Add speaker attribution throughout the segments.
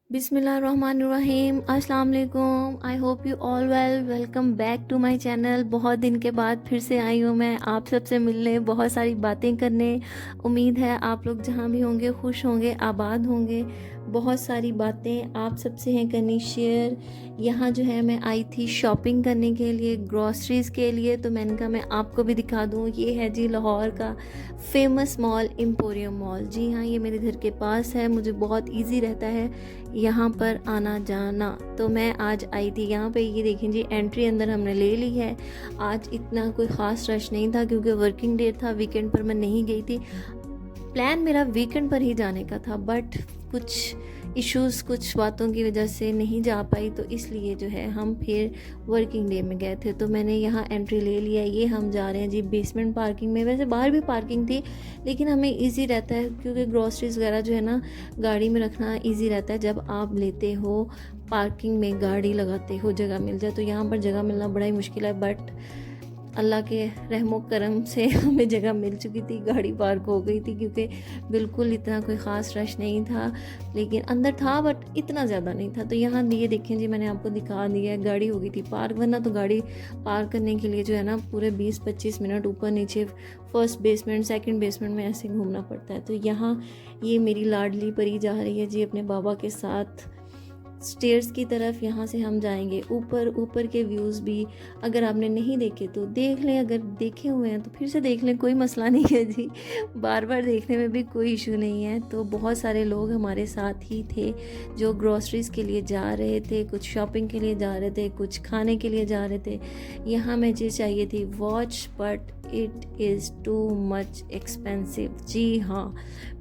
Speaker 1: बिस्मिल्लाहिर्रहमानिर्रहीम अस्सलाम वालेकुम। I hope you all welcome back to my channel. बहुत दिन के बाद फिर से आई हूँ मैं आप सबसे मिलने, बहुत सारी बातें करने। उम्मीद है आप लोग जहाँ भी होंगे खुश होंगे, आबाद होंगे। बहुत सारी बातें आप सबसे हैं करनी शेयर। यहाँ जो है मैं आई थी शॉपिंग करने के लिए, ग्रॉसरीज़ के लिए, तो मैंने कहा मैं आपको भी दिखा दूँ। ये है जी लाहौर का फेमस मॉल एम्पोरियम मॉल। जी हाँ, ये मेरे घर के पास है, मुझे बहुत ईजी रहता है यहाँ पर आना जाना। तो मैं आज आई थी यहाँ पे। ये देखें जी, एंट्री अंदर हमने ले ली है। आज इतना कोई ख़ास रश नहीं था क्योंकि वर्किंग डे था, वीकेंड पर मैं नहीं गई थी। प्लान मेरा वीकेंड पर ही जाने का था, बट कुछ इश्यूज़, कुछ बातों की वजह से नहीं जा पाई, तो इसलिए जो है हम फिर वर्किंग डे में गए थे। तो मैंने यहाँ एंट्री ले लिया। ये हम जा रहे हैं जी बेसमेंट पार्किंग में। वैसे बाहर भी पार्किंग थी, लेकिन हमें इजी रहता है क्योंकि ग्रॉसरीज वगैरह जो है ना गाड़ी में रखना इजी रहता है। जब आप लेते हो पार्किंग में गाड़ी लगाते हो, जगह मिल जाए, तो यहाँ पर जगह मिलना बड़ा ही मुश्किल है। बट अल्लाह के रहमो करम से हमें जगह मिल चुकी थी, गाड़ी पार्क हो गई थी क्योंकि बिल्कुल इतना कोई ख़ास रश नहीं था। लेकिन अंदर था बट इतना ज़्यादा नहीं था। तो यहाँ ये देखें जी, मैंने आपको दिखा दिया है, गाड़ी हो गई थी पार्क। वरना तो गाड़ी पार्क करने के लिए जो है ना पूरे 20-25 मिनट ऊपर नीचे, फर्स्ट बेसमेंट सेकंड बेसमेंट में ऐसे घूमना पड़ता है। तो यहाँ ये मेरी लाडली परी जा रही है जी अपने बाबा के साथ स्टेयर्स की तरफ। यहाँ से हम जाएंगे ऊपर। ऊपर के व्यूज़ भी अगर आपने नहीं देखे तो देख लें, अगर देखे हुए हैं तो फिर से देख लें, कोई मसला नहीं है जी। बार बार देखने में भी कोई इशू नहीं है। तो बहुत सारे लोग हमारे साथ ही थे जो ग्रॉसरीज़ के लिए जा रहे थे, कुछ शॉपिंग के लिए जा रहे थे, कुछ खाने के लिए जा रहे थे। यहाँ मुझे चाहिए थी watch, but it is too much expensive. जी हाँ,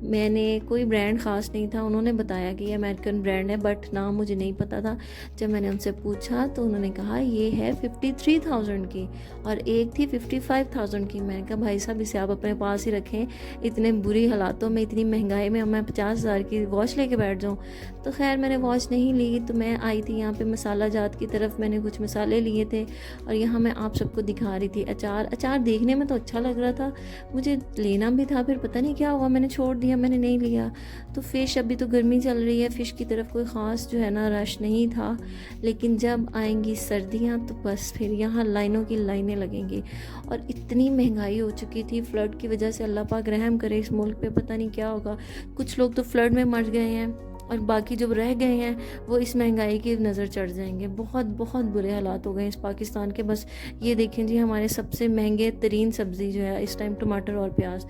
Speaker 1: मैंने कोई ब्रांड ख़ास नहीं था, उन्होंने बताया कि ये अमेरिकन ब्रांड है, बट नाम मुझे नहीं पता था। जब मैंने उनसे पूछा तो उन्होंने कहा ये है 53,000 की, और एक थी 55,000 की। मैंने कहा भाई साहब, इसे आप अपने पास ही रखें, इतने बुरी हालातों में, इतनी महंगाई में मैं 50,000 की वॉच लेके बैठ जाऊँ। तो खैर मैंने वॉच नहीं ली। तो मैं आई थी यहाँ पे मसाला जात की तरफ, मैंने कुछ मसाले लिए थे और यहाँ मैं आप सबको दिखा रही थी अचार देखने में तो अच्छा लग रहा था, मुझे लेना भी था। फिर पता नहीं क्या हुआ, मैंने छोड़ दिया, मैंने नहीं लिया। तो फ़िश, अभी तो गर्मी चल रही है, फ़िश की तरफ कोई ख़ास जो है ना रश नहीं था। लेकिन जब आएंगी सर्दियाँ तो बस फिर यहाँ लाइनों की लाइनें लगेंगी। और इतनी महंगाई हो चुकी थी फ्लड की वजह से। अल्लाह पाक रहम करे इस मुल्क पे, पता नहीं क्या होगा। कुछ लोग तो फ्लड में मर गए हैं और बाकी जो रह गए हैं वो इस महंगाई की नज़र चढ़ जाएंगे। बहुत बहुत बुरे हालात हो गए इस पाकिस्तान के। बस ये देखें जी, हमारे सबसे महंगे तरीन सब्ज़ी जो है इस टाइम टमाटर और प्याज।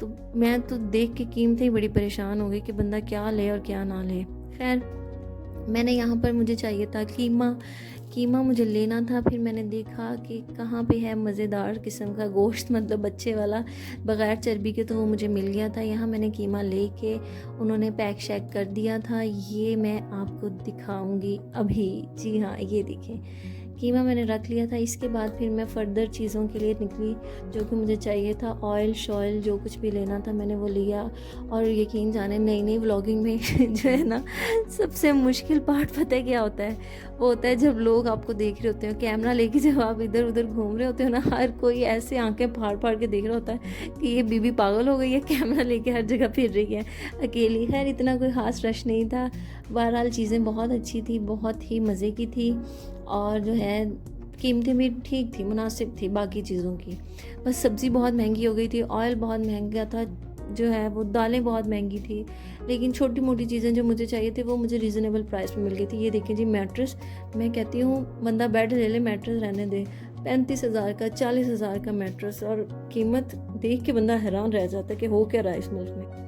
Speaker 1: तो मैं तो देख के कीमतें ही बड़ी परेशान हो गई कि बंदा क्या ले और क्या ना ले। खैर मैंने यहाँ पर, मुझे चाहिए था कीमा मुझे लेना था। फिर मैंने देखा कि कहाँ पे है मज़ेदार किस्म का गोश्त, मतलब बच्चे वाला बग़ैर चर्बी के, तो वो मुझे मिल गया था। यहाँ मैंने कीमा लेके उन्होंने पैक शैक कर दिया था। ये मैं आपको दिखाऊंगी अभी। जी हाँ, ये देखें, कीमा मैंने रख लिया था। इसके बाद फिर मैं फ़र्दर चीज़ों के लिए निकली जो कि मुझे चाहिए था। ऑयल शॉयल जो कुछ भी लेना था मैंने वो लिया। और यकीन जाने, नई नई व्लॉगिंग में जो है ना सबसे मुश्किल पार्ट पता है क्या होता है? वो होता है जब लोग आपको देख रहे होते हो कैमरा लेके, जब आप इधर उधर घूम रहे होते हो ना, हर कोई ऐसे आंखें फाड़ फाड़ के देख रहा होता है कि ये बीबी पागल हो गई है, कैमरा लेके हर जगह फिर रही है अकेली। खैर इतना कोई ख़ास रश नहीं था। बहरहाल चीज़ें बहुत अच्छी थी, बहुत ही मज़े की थी। और जो है कीमतें भी ठीक थी, मुनासिब थी बाकी चीज़ों की। बस सब्ज़ी बहुत महंगी हो गई थी, ऑयल बहुत महंगा था, जो है वो दालें बहुत महंगी थी। लेकिन छोटी मोटी चीज़ें जो मुझे चाहिए थी वो मुझे रीज़नेबल प्राइस में मिल गई थी। ये देखिए जी मैट्रेस, मैं कहती हूँ बंदा बेड ले ले, मैट्रेस रहने दे। 35,000 का, 40,000 का मैट्रेस, और कीमत देख के बंदा हैरान रह जाता है कि हो क्या रहा है इस मुल्क में।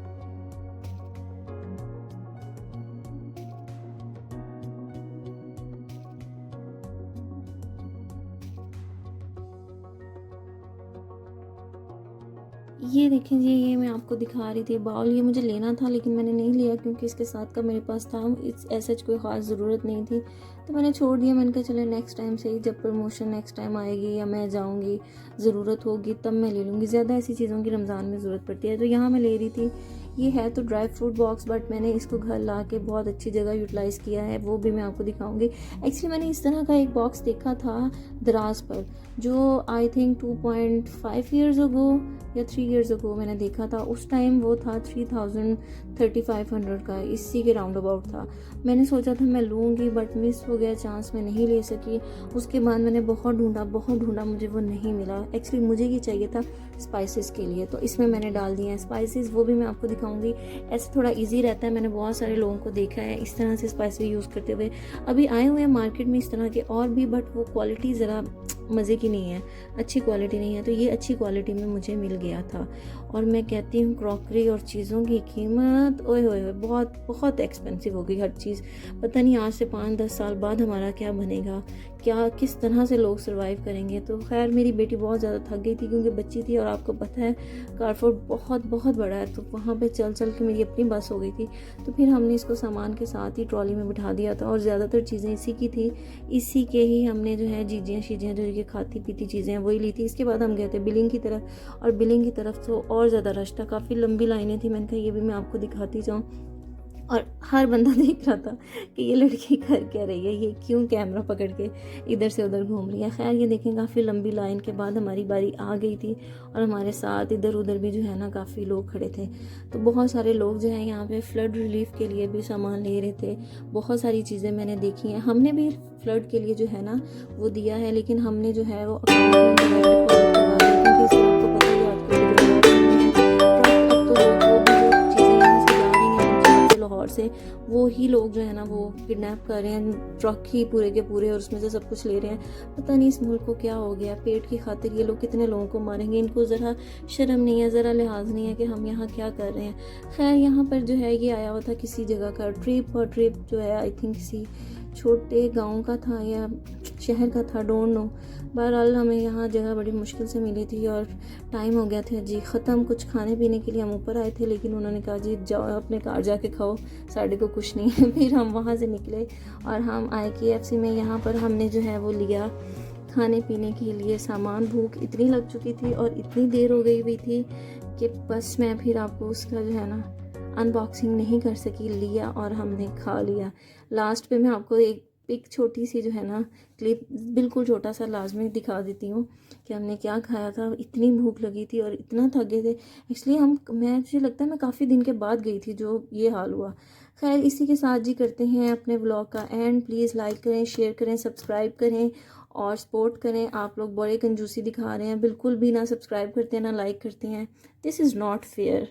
Speaker 1: ये देखें जी, ये मैं आपको दिखा रही थी बाउल। ये मुझे लेना था लेकिन मैंने नहीं लिया क्योंकि इसके साथ का मेरे पास था। इस ऐसा कोई ख़ास ज़रूरत नहीं थी तो मैंने छोड़ दिया। मैंने कहा चले नेक्स्ट टाइम से ही, जब प्रमोशन नेक्स्ट टाइम आएगी या मैं जाऊंगी, ज़रूरत होगी तब मैं ले लूँगी। ज़्यादा ऐसी चीज़ों की रमज़ान में ज़रूरत पड़ती है। तो यहाँ मैं ले रही थी ये है तो ड्राई फ्रूट बॉक्स, बट मैंने इसको घर ला के बहुत अच्छी जगह यूटिलाइज़ किया है, वो भी मैं आपको दिखाऊंगी। एक्चुअली मैंने इस तरह का एक बॉक्स देखा था दराज पर, जो आई थिंक 2.5 ईयर्स अगो या 3 ईयर्स अगो मैंने देखा था। उस टाइम वो था 3500 का, इसी के राउंड अबाउट था। मैंने सोचा था मैं लूँगी, बट मिस हो गया चांस, मैं नहीं ले सकी। उसके बाद मैंने बहुत ढूंढा, मुझे वो नहीं मिला। एक्चुअली मुझे ये चाहिए था स्पाइसेस के लिए, तो इसमें मैंने डाल दिए हैं स्पाइसेस, वो भी मैं आपको दिखाऊंगी। ऐसे थोड़ा इजी रहता है, मैंने बहुत सारे लोगों को देखा है इस तरह से स्पाइसेस यूज़ करते हुए। अभी आए हुए हैं मार्केट में इस तरह के और भी, बट वो क्वालिटी ज़रा मज़े की नहीं है, अच्छी क्वालिटी नहीं है। तो ये अच्छी क्वालिटी में मुझे मिल गया था। और मैं कहती हूँ क्रॉकरी और चीज़ों की कीमत ओए होए बहुत बहुत एक्सपेंसिव हो गई हर चीज़। पता नहीं आज से 5-10 साल बाद हमारा क्या बनेगा, क्या किस तरह से लोग सर्वाइव करेंगे। तो खैर मेरी बेटी बहुत ज़्यादा थक गई थी क्योंकि बच्ची थी, और आपको पता है कारफोर्ड बहुत बहुत बड़ा है, तो वहाँ पे चल चल के मेरी अपनी बस हो गई थी। तो फिर हमने इसको सामान के साथ ही ट्रॉली में बिठा दिया था, और ज़्यादातर चीज़ें इसी की थी, इसी के ही हमने जो है चीज़ियाँ शीजियाँ जो ये खाती पीती चीज़ें हैं वही ली थी। इसके बाद हम गए थे बिलिंग की तरफ, और बिलिंग की तरफ तो और ज़्यादा रश था, काफ़ी लंबी लाइनें थी। मैंने कहा ये भी मैं आपको दिखाती जाऊँ, और हर बंदा देख रहा था कि ये लड़की कर क्या रही है, ये क्यों कैमरा पकड़ के इधर से उधर घूम रही है। खैर ये देखें काफ़ी लंबी लाइन के बाद हमारी बारी आ गई थी, और हमारे साथ इधर उधर भी जो है ना काफ़ी लोग खड़े थे। तो बहुत सारे लोग जो है यहाँ पे फ्लड रिलीफ के लिए भी सामान ले रहे थे। बहुत सारी चीज़ें मैंने देखी हैं, हमने भी फ्लड के लिए जो है ना वो दिया है, लेकिन हमने जो है वो अकाउंट में डिपॉजिट करवा दिया, क्योंकि इससे आपको पता ही है लाहौर से वो ही लोग जो है ना वो किडनैप कर रहे हैं, ट्रक ही पूरे के पूरे, और उसमें से सब कुछ ले रहे हैं। पता नहीं इस मुल्क को क्या हो गया, पेट की खातिर ये लोग कितने लोगों को मारेंगे। इनको ज़रा शर्म नहीं है, ज़रा लिहाज नहीं है कि हम यहाँ क्या कर रहे हैं। खैर यहाँ पर जो है ये आया हुआ था किसी जगह का ट्रिप, और ट्रिप जो है आई थिंक किसी छोटे गांव का था या शहर का था, डोंट नो। बहरहाल हमें यहाँ जगह बड़ी मुश्किल से मिली थी, और टाइम हो गया था जी ख़त्म। कुछ खाने पीने के लिए हम ऊपर आए थे, लेकिन उन्होंने कहा जी जाओ अपने कार जाके खाओ, साढ़े को कुछ नहीं है। फिर हम वहाँ से निकले और हम आए KFC में। यहाँ पर हमने जो है वो लिया खाने पीने के लिए सामान। भूख इतनी लग चुकी थी और इतनी देर हो गई हुई थी कि बस मैं फिर आपको उसका जो है ना अनबॉक्सिंग नहीं कर सकी, लिया और हमने खा लिया। लास्ट पे मैं आपको एक पिक छोटी सी जो है ना क्लिप, बिल्कुल छोटा सा लाजमी दिखा देती हूँ कि हमने क्या खाया था। इतनी भूख लगी थी और इतना थक गए थे। इसलिए मुझे लगता है मैं काफ़ी दिन के बाद गई थी जो ये हाल हुआ। खैर इसी के साथ जी करते हैं अपने व्लॉग का एंड। प्लीज़ लाइक करें, शेयर करें, सब्सक्राइब करें और सपोर्ट करें। आप लोग बड़े कंजूसी दिखा रहे हैं, बिल्कुल भी ना सब्सक्राइब करते हैं ना लाइक करते हैं। This is not fair.